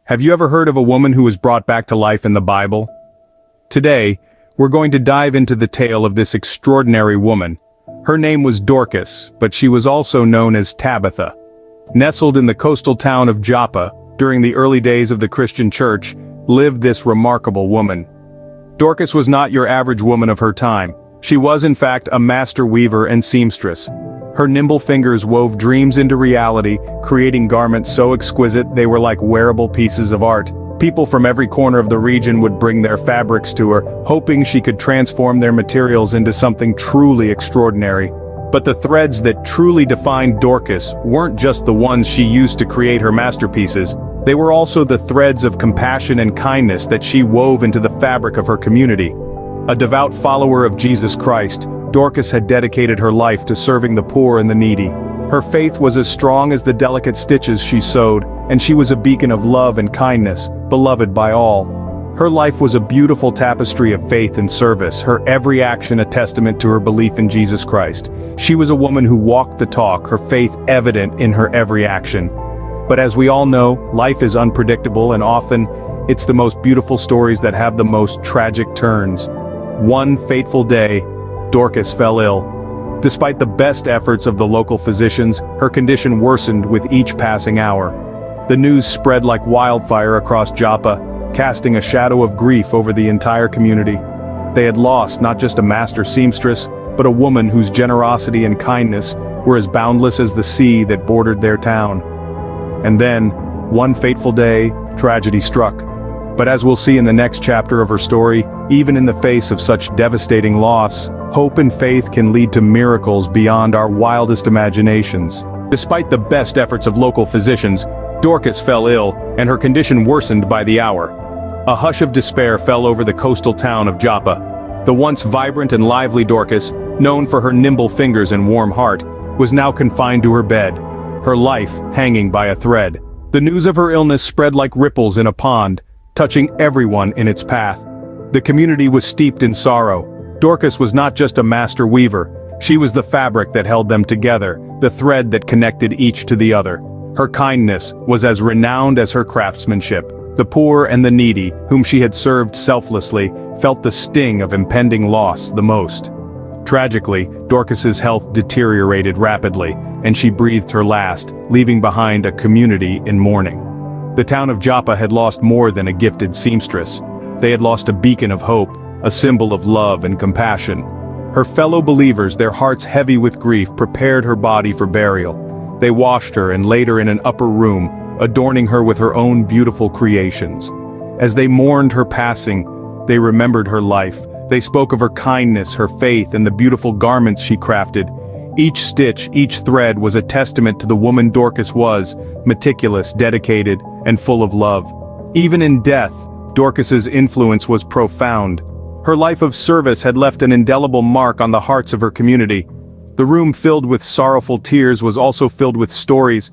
Have you ever heard of a woman who was brought back to life in the Bible? Today, we're going to dive into the tale of this extraordinary woman. Her name was Dorcas, but she was also known as Tabitha. Nestled in the coastal town of Joppa, during the early days of the Christian church, lived this remarkable woman. Dorcas was not your average woman of her time. She was in fact a master weaver and seamstress. Her nimble fingers wove dreams into reality, creating garments so exquisite they were like wearable pieces of art. People from every corner of the region would bring their fabrics to her, hoping she could transform their materials into something truly extraordinary. But the threads that truly defined Dorcas weren't just the ones she used to create her masterpieces. They were also the threads of compassion and kindness that she wove into the fabric of her community. A devout follower of Jesus Christ, Dorcas had dedicated her life to serving the poor and the needy. Her faith was as strong as the delicate stitches she sewed, and she was a beacon of love and kindness, beloved by all. Her life was a beautiful tapestry of faith and service, her every action a testament to her belief in Jesus Christ. She was a woman who walked the talk, her faith evident in her every action. But as we all know, life is unpredictable, and often, it's the most beautiful stories that have the most tragic turns. One fateful day, Dorcas fell ill. Despite the best efforts of the local physicians, her condition worsened with each passing hour. The news spread like wildfire across Joppa, casting a shadow of grief over the entire community. They had lost not just a master seamstress, but a woman whose generosity and kindness were as boundless as the sea that bordered their town. And then, one fateful day, tragedy struck. But as we'll see in the next chapter of her story, even in the face of such devastating loss, hope and faith can lead to miracles beyond our wildest imaginations. Despite the best efforts of local physicians, Dorcas fell ill, and her condition worsened by the hour. A hush of despair fell over the coastal town of Joppa. The once vibrant and lively Dorcas, known for her nimble fingers and warm heart, was now confined to her bed, her life hanging by a thread. The news of her illness spread like ripples in a pond, touching everyone in its path. The community was steeped in sorrow. Dorcas was not just a master weaver, she was the fabric that held them together, the thread that connected each to the other. Her kindness was as renowned as her craftsmanship. The poor and the needy, whom she had served selflessly, felt the sting of impending loss the most. Tragically, Dorcas's health deteriorated rapidly, and she breathed her last, leaving behind a community in mourning. The town of Joppa had lost more than a gifted seamstress. They had lost a beacon of hope, a symbol of love and compassion. Her fellow believers, their hearts heavy with grief, prepared her body for burial. They washed her and laid her in an upper room, adorning her with her own beautiful creations. As they mourned her passing, they remembered her life. They spoke of her kindness, her faith, and the beautiful garments she crafted. Each stitch, each thread was a testament to the woman Dorcas was, meticulous, dedicated, and full of love. Even in death, Dorcas's influence was profound. Her life of service had left an indelible mark on the hearts of her community. The room filled with sorrowful tears was also filled with stories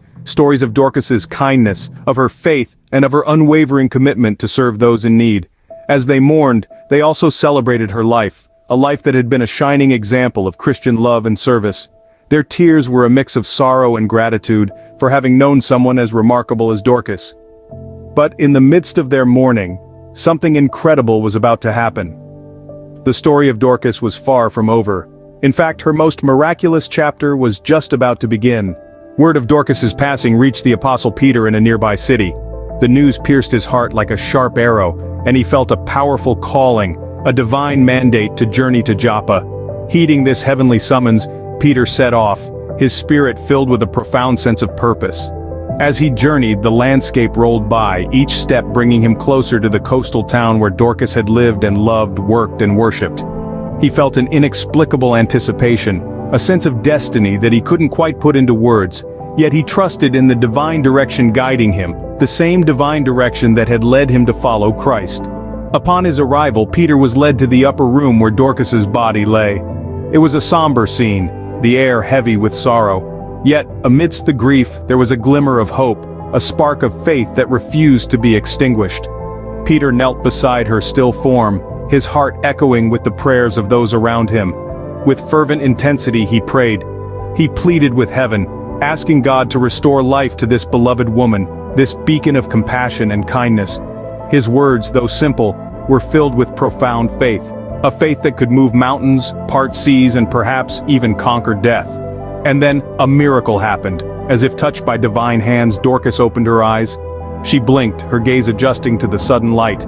of Dorcas's kindness, of her faith, and of her unwavering commitment to serve those in need. As they mourned, they also celebrated her life, a life that had been a shining example of Christian love and service. Their tears were a mix of sorrow and gratitude for having known someone as remarkable as Dorcas. But in the midst of their mourning, something incredible was about to happen. The story of Dorcas was far from over. In fact, her most miraculous chapter was just about to begin. Word of Dorcas's passing reached the Apostle Peter in a nearby city. The news pierced his heart like a sharp arrow, and he felt a powerful calling, a divine mandate to journey to Joppa. Heeding this heavenly summons, Peter set off, his spirit filled with a profound sense of purpose. As he journeyed, the landscape rolled by, each step bringing him closer to the coastal town where Dorcas had lived and loved, worked, and worshipped. He felt an inexplicable anticipation, a sense of destiny that he couldn't quite put into words, yet he trusted in the divine direction guiding him, the same divine direction that had led him to follow Christ. Upon his arrival, Peter was led to the upper room where Dorcas's body lay. It was a somber scene, the air heavy with sorrow. Yet, amidst the grief, there was a glimmer of hope, a spark of faith that refused to be extinguished. Peter knelt beside her still form, his heart echoing with the prayers of those around him. With fervent intensity he prayed. He pleaded with heaven, asking God to restore life to this beloved woman, this beacon of compassion and kindness. His words, though simple, were filled with profound faith, a faith that could move mountains, part seas, and perhaps even conquer death. And then, a miracle happened. As if touched by divine hands, Dorcas opened her eyes. She blinked, her gaze adjusting to the sudden light.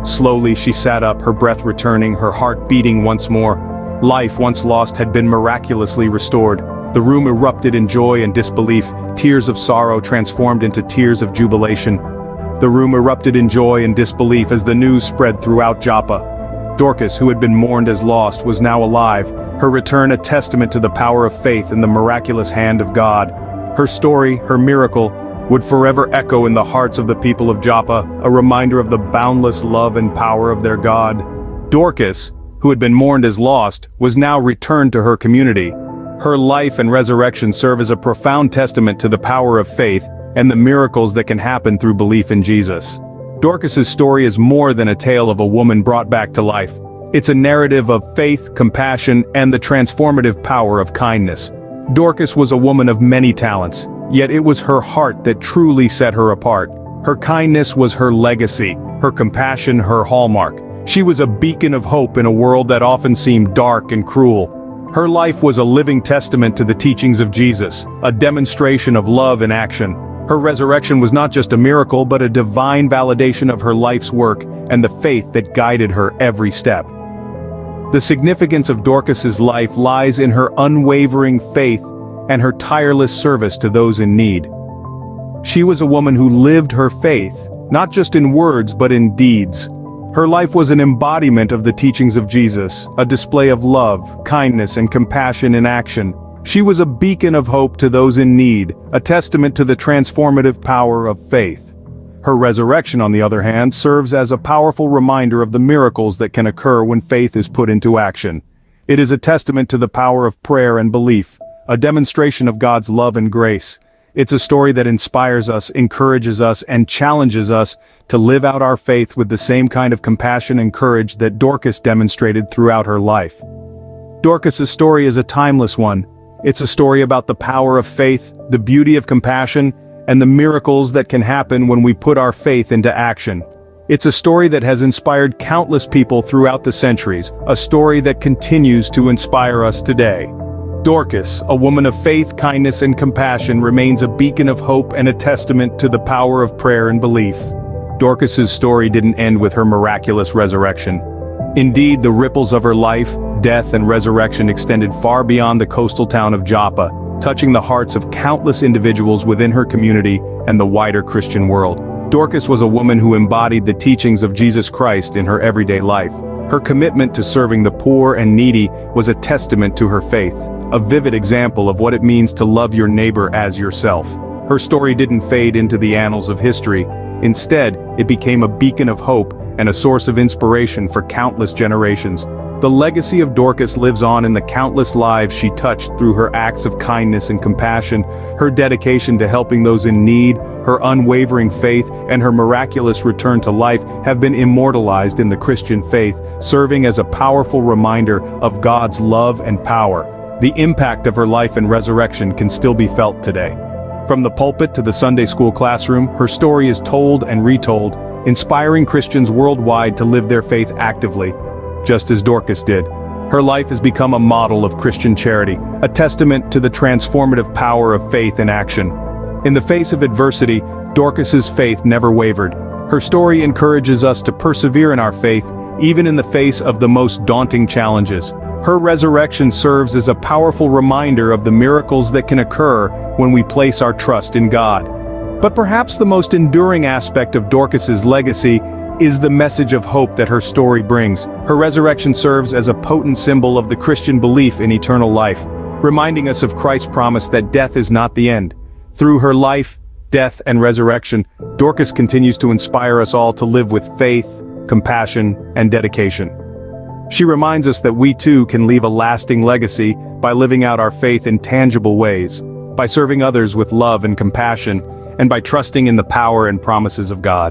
Slowly she sat up, her breath returning, her heart beating once more. Life once lost had been miraculously restored. The room erupted in joy and disbelief, tears of sorrow transformed into tears of jubilation. The room erupted in joy and disbelief as the news spread throughout Joppa. Dorcas, who had been mourned as lost, was now alive, her return a testament to the power of faith and the miraculous hand of God. Her story, her miracle, would forever echo in the hearts of the people of Joppa, a reminder of the boundless love and power of their God. Dorcas, who had been mourned as lost, was now returned to her community. Her life and resurrection serve as a profound testament to the power of faith and the miracles that can happen through belief in Jesus. Dorcas's story is more than a tale of a woman brought back to life. It's a narrative of faith, compassion, and the transformative power of kindness. Dorcas was a woman of many talents, yet it was her heart that truly set her apart. Her kindness was her legacy, her compassion her hallmark. She was a beacon of hope in a world that often seemed dark and cruel. Her life was a living testament to the teachings of Jesus, a demonstration of love in action. Her resurrection was not just a miracle but a divine validation of her life's work and the faith that guided her every step. The significance of Dorcas's life lies in her unwavering faith and her tireless service to those in need. She was a woman who lived her faith, not just in words but in deeds. Her life was an embodiment of the teachings of Jesus, a display of love, kindness, and compassion in action. She was a beacon of hope to those in need, a testament to the transformative power of faith. Her resurrection, on the other hand, serves as a powerful reminder of the miracles that can occur when faith is put into action. It is a testament to the power of prayer and belief, a demonstration of God's love and grace. It's a story that inspires us, encourages us, and challenges us to live out our faith with the same kind of compassion and courage that Dorcas demonstrated throughout her life. Dorcas's story is a timeless one. It's a story about the power of faith, the beauty of compassion, and the miracles that can happen when we put our faith into action. It's a story that has inspired countless people throughout the centuries, a story that continues to inspire us today. Dorcas, a woman of faith, kindness, and compassion, remains a beacon of hope and a testament to the power of prayer and belief. Dorcas's story didn't end with her miraculous resurrection. Indeed, the ripples of her life, death, and resurrection extended far beyond the coastal town of Joppa, touching the hearts of countless individuals within her community and the wider Christian world. Dorcas was a woman who embodied the teachings of Jesus Christ in her everyday life. Her commitment to serving the poor and needy was a testament to her faith, a vivid example of what it means to love your neighbor as yourself. Her story didn't fade into the annals of history. Instead, it became a beacon of hope and a source of inspiration for countless generations. The legacy of Dorcas lives on in the countless lives she touched through her acts of kindness and compassion, her dedication to helping those in need, her unwavering faith, and her miraculous return to life have been immortalized in the Christian faith, serving as a powerful reminder of God's love and power. The impact of her life and resurrection can still be felt today. From the pulpit to the Sunday school classroom, her story is told and retold, inspiring Christians worldwide to live their faith actively, just as Dorcas did. Her life has become a model of Christian charity, a testament to the transformative power of faith in action. In the face of adversity, Dorcas's faith never wavered. Her story encourages us to persevere in our faith, even in the face of the most daunting challenges. Her resurrection serves as a powerful reminder of the miracles that can occur when we place our trust in God. But perhaps the most enduring aspect of Dorcas's legacy is the message of hope that her story brings. Her resurrection serves as a potent symbol of the Christian belief in eternal life, reminding us of Christ's promise that death is not the end. Through her life, death, and resurrection, Dorcas continues to inspire us all to live with faith, compassion, and dedication. She reminds us that we too can leave a lasting legacy by living out our faith in tangible ways, by serving others with love and compassion, and by trusting in the power and promises of God.